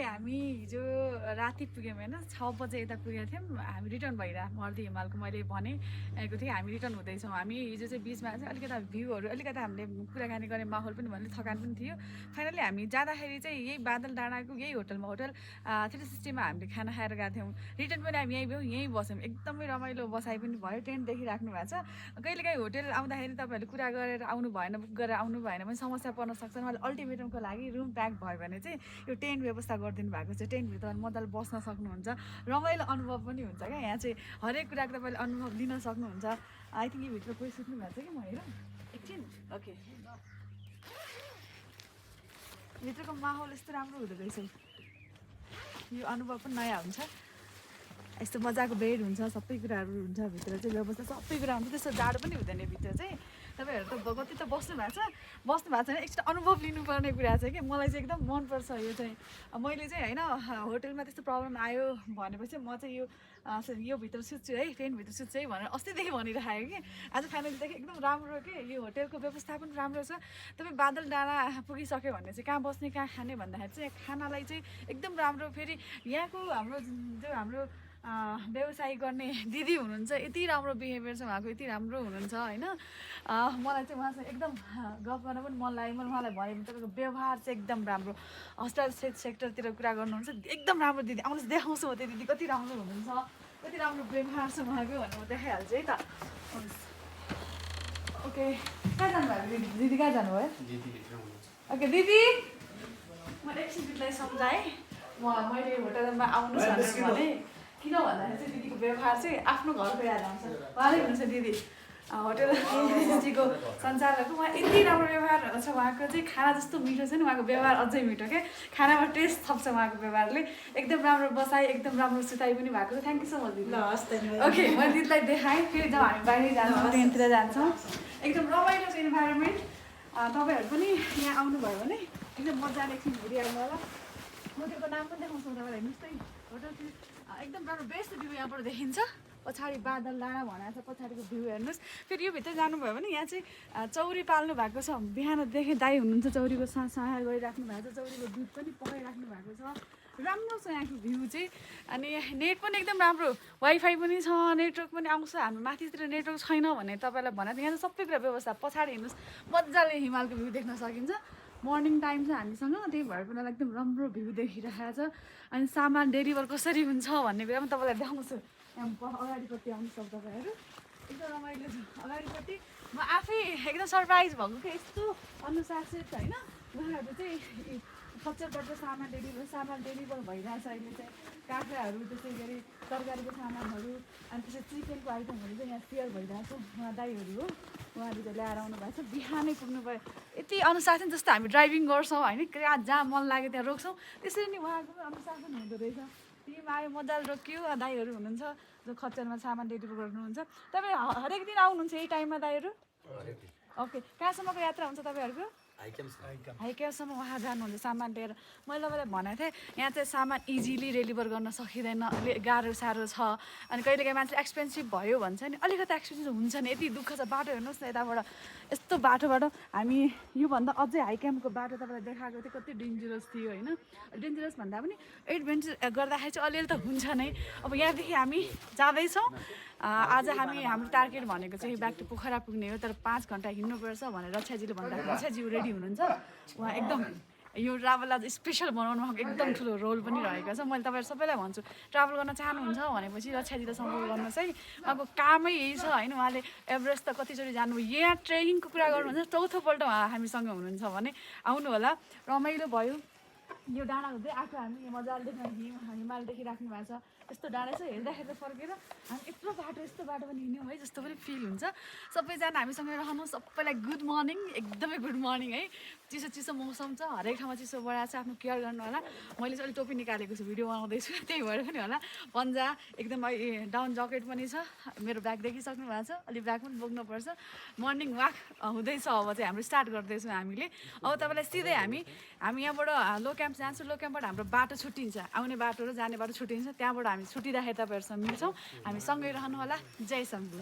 हामी हिजो राति पुग्यौँ होइन 6 बजे यता पुगेको थियौँ हामी रिटर्न भइरहेको मर्दी हिमालको मैले भनेको थिएँ हामी रिटर्न हुँदैछौँ हामी हिजो चाहिँ बिचमा चाहिँ अलिकति भ्यूहरू अलिकति हामीले कुराकानी गर्ने माहौल पनि भन्ने थकान पनि थियो फाइनली हामी जाँदाखेरि चाहिँ यही बादल डाँडाको यही होटल 360मा हामीले खाना खाएर गएको थियौँ रिटर्न पनि हामी यहीँ बस्यौँ एकदमै रमाइलो बसाइ पनि भयो टेन्ट देखिराख्नु भएको छ कहिलेकाहीँ होटल आउँदाखेरि तपाईँहरूले कुरा गरेर आउनु भएन बुक गरेर आउनु भएन भने समस्या पर्न सक्छ उहाँले अल्टिमेटमको लागि रुम प्याक भयो भने चाहिँ यो टेन्ट व्यवस्था गरिदिनु भएको छ टेन्टभित्र मजाले बस्न सक्नुहुन्छ रमाइलो अनुभव पनि हुन्छ क्या यहाँ चाहिँ हरेक कुराको तपाईँले अनुभव लिन सक्नुहुन्छ आई थिङ्क यो भित्र कोही सुत्नु भएको छ कि म हेरौँ एकछिन ओके भित्रको माहौल यस्तो राम्रो हुँदो रहेछ यो अनुभव पनि नयाँ हुन्छ यस्तो मजाको बेड हुन्छ सबै कुराहरू हुन्छ भित्र चाहिँ व्यवस्था सबै कुरा हुन्छ त्यस्तो जाडो पनि हुँदैन भित्र चाहिँ तपाईँहरू त कति त बस्नु भएको छैन एकचोटि अनुभव लिनुपर्ने कुरा चाहिँ कि मलाई चाहिँ एकदम मनपर्छ यो चाहिँ मैले चाहिँ होइन होटलमा त्यस्तो प्रब्लम आयो भनेपछि म चाहिँ यो भित्र सुत्छु है टेन्टभित्र सुत्छु है भनेर अस्तिदेखि भनिरहेको कि आज फाइनलीदेखि एकदम राम्रो के यो होटलको व्यवस्था पनि राम्रो छ तपाईँ बादल डाँडा पुगिसक्यो भने चाहिँ कहाँ बस्ने कहाँ खाने भन्दाखेरि चाहिँ खानालाई चाहिँ एकदम राम्रो फेरि यहाँको हाम्रो व्यवसाय गर्ने दिदी हुनुहुन्छ यति राम्रो बिहेभियर छ उहाँको यति राम्रो हुनुहुन्छ होइन मलाई चाहिँ उहाँसँग एकदम गफ गर्न पनि मन लाग्यो मैले उहाँलाई भने तपाईँको व्यवहार चाहिँ एकदम राम्रो हस्पिटल सेक्टरतिर कुरा गर्नुहुन्छ एकदम राम्रो दिदी आउनुहोस् देखाउँछु म त्यो दिदी कति राम्रो हुनुहुन्छ कति राम्रो व्यवहार छ उहाँको भनेर म देखाइहाल्छु है त ओके कहाँ जानुभयो दिदी कहाँ जानुभयो ओके दिदी मैले एकछिन दिदीलाई सम्झाएँ मैले होटलमा आउनुहोस् भनेर भने किन भन्दाखेरि चाहिँ दिदीको व्यवहार चाहिँ आफ्नो घरको याद आउँछ उहाँले हुनुहुन्छ दिदी होटल दिदीको संसारको उहाँ यति राम्रो व्यवहार छ उहाँको चाहिँ खाना जस्तो मिठो छ नि उहाँको व्यवहार अझै मिठो क्या खानामा टेस्ट थप्छ उहाँको व्यवहारले एकदम राम्रो बसाइ एकदम राम्रो सुताइ पनि भएको छ थ्याङ्क यू सो मच दिदी ओके मैले दिदीलाई देखाएँ फेरि जब हामी बाहिर जान्छौँ ट्रेनतिर जान्छौँ एकदम रमाइलो छ इन्भाइरोमेन्ट तपाईँहरू पनि यहाँ आउनुभयो भने एकदम मजाले एकछिन घुरिहाल्नु होला होटलको नाम पनि देखाउँछु तपाईँलाई हेर्नुहोस् त होटल एकदम राम्रो बेस्ट भ्यू यहाँबाट देखिन्छ पछाडि बादल डाँडा भनेको छ पछाडिको भ्यू हेर्नुहोस् फेरि यो भित्र जानुभयो भने यहाँ चाहिँ चौरी पाल्नु भएको छ बिहानदेखि दाई हुनुहुन्छ चौरीको सहाय गरिराख्नु भएको छ चौरीको दुध पनि पकाइराख्नु भएको छ राम्रो छ यहाँको भ्यू चाहिँ अनि नेट पनि एकदम राम्रो वाइफाई पनि छ नेटवर्क पनि आउँछ हाम्रो माथितिर नेटवर्क छैन भने तपाईँलाई भने यहाँ चाहिँ सबै कुरा व्यवस्था पछाडि हेर्नुहोस् मजाले हिमालको भ्यू देख्न सकिन्छ मर्निङ टाइम छ हामीसँग त्यही भएर पनि एकदम राम्रो भ्यू देखिरहेको छ अनि सामान डेलिभर कसरी हुन्छ भन्ने कुरा पनि तपाईँलाई देखाउँछु यहाँ अगाडिपट्टि आउनुहोस् तपाईँहरू एकदम रमाइलो छ अगाडिपट्टि म आफै एकदम सरप्राइज भएको कि यस्तो अनुशासित होइन उहाँहरू चाहिँ खच्चरबाट सामान डेलिभर भइरहेछ अहिले चाहिँ काँक्राहरू त्यसै गरी तरकारीको सामानहरू अनि त्यसै चिकनको आइटमहरू चाहिँ यहाँ सेयर भइरहेछ उहाँ दाईहरू हो उहाँहरू चाहिँ ल्याएर आउनु भएको छ बिहानै पुग्नु भयो यति अनुशासन जस्तो हामी ड्राइभिङ गर्छौँ होइन जहाँ मन लाग्यो त्यहाँ रोक्छौँ त्यसरी नै उहाँको पनि अनुशासन हुँदो रहेछ टिम आयो मजाले रोक्यो दाईहरू हुनुहुन्छ जो खच्चरमा सामान डेलिभर गर्नुहुन्छ तपाईँ हरेक दिन आउनुहुन्छ यही टाइममा दाईहरू ओके कहाँसम्मको यात्रा हुन्छ तपाईँहरूको हाइकेसम्म उहाँ जानुहुन्छ सामान लिएर मैले तपाईँलाई भनेको थिएँ यहाँ चाहिँ सामान इजिली डेलिभर गर्न सकिँदैन गाह्रो साह्रो छ अनि कहिलेकाहीँ मान्छे एक्सपेन्सिभ भयो भन्छ नि अलिकति एक्सपेन्सिभ हुन्छ नि यति दुःख छ बाटो हेर्नुहोस् न यताबाट यस्तो बाटोबाट हामी योभन्दा अझै हाई क्याम्पको बाटो तपाईँलाई देखाएको थियो कति डेन्जरस थियो होइन डेन्जरस भन्दा पनि एडभेन्चर गर्दाखेरि चाहिँ अलिअलि त हुन्छ नै अब यहाँदेखि हामी जाँदैछौँ आज हाम्रो टार्गेट भनेको चाहिँ ब्याक टु पोखरा पुग्ने हो तर 5 घन्टा हिँड्नुपर्छ भनेर रक्षाजीले भन्दाखेरि रक्षाजी रेडी हुनुहुन्छ उहाँ एकदम यो ट्राभल आज स्पेसल बनाउनु एकदम ठुलो रोल पनि रहेको छ मैले तपाईँहरू सबैलाई भन्छु ट्राभल गर्न चाहनुहुन्छ भनेपछि रक्षाजीले सम्पर्क गर्नुहोस् है उहाँको कामै यही छ होइन उहाँले एभरेस्ट त कतिचोटि जानुभयो यहाँ ट्रेकिङको कुरा गर्नुहुन्छ चौथोपल्ट उहाँ हामीसँग हुनुहुन्छ भने आउनु होला रमाइलो भयो यो डाँडा हुँदै आएको हामी मजाले देख्न हिमाल देखिराख्नु भएको छ यस्तो डाँडा छ हेर्दाखेरि फर्केर हामी यस्तो बाटो पनि हिँड्यौँ है जस्तो पनि फिल हुन्छ सबैजना हामीसँग रहनु सबैलाई गुड मर्निङ एकदमै गुड मर्निङ है चिसो मौसम छ हरेक ठाउँमा चिसो बढाएको छ आफ्नो केयर गर्नु होला मैले चाहिँ अलिक टोपी निकालेको छु भिडियो बनाउँदैछु त्यही भएर पनि होला पन्जा एकदम डाउन जकेट पनि छ मेरो ब्याग देखिसक्नु भएको छ अलिक ब्याग पनि बोक्नुपर्छ मर्निङ वाक हुँदैछ अब चाहिँ हाम्रो स्टार्ट गर्दैछौँ हामीले अब तपाईँलाई सिधै हामी यहाँबाट लो क्याम्प जान्छौँ लो क्याम्पबाट हाम्रो बाटो छुट्टिन्छ आउने बाटो र जाने बाटो छुट्टिन्छ त्यहाँबाट हामी छुट्टिँदाखेरि तपाईँहरूसँग मिल्छौँ हामी सँगै रहनु होला जय शम्भु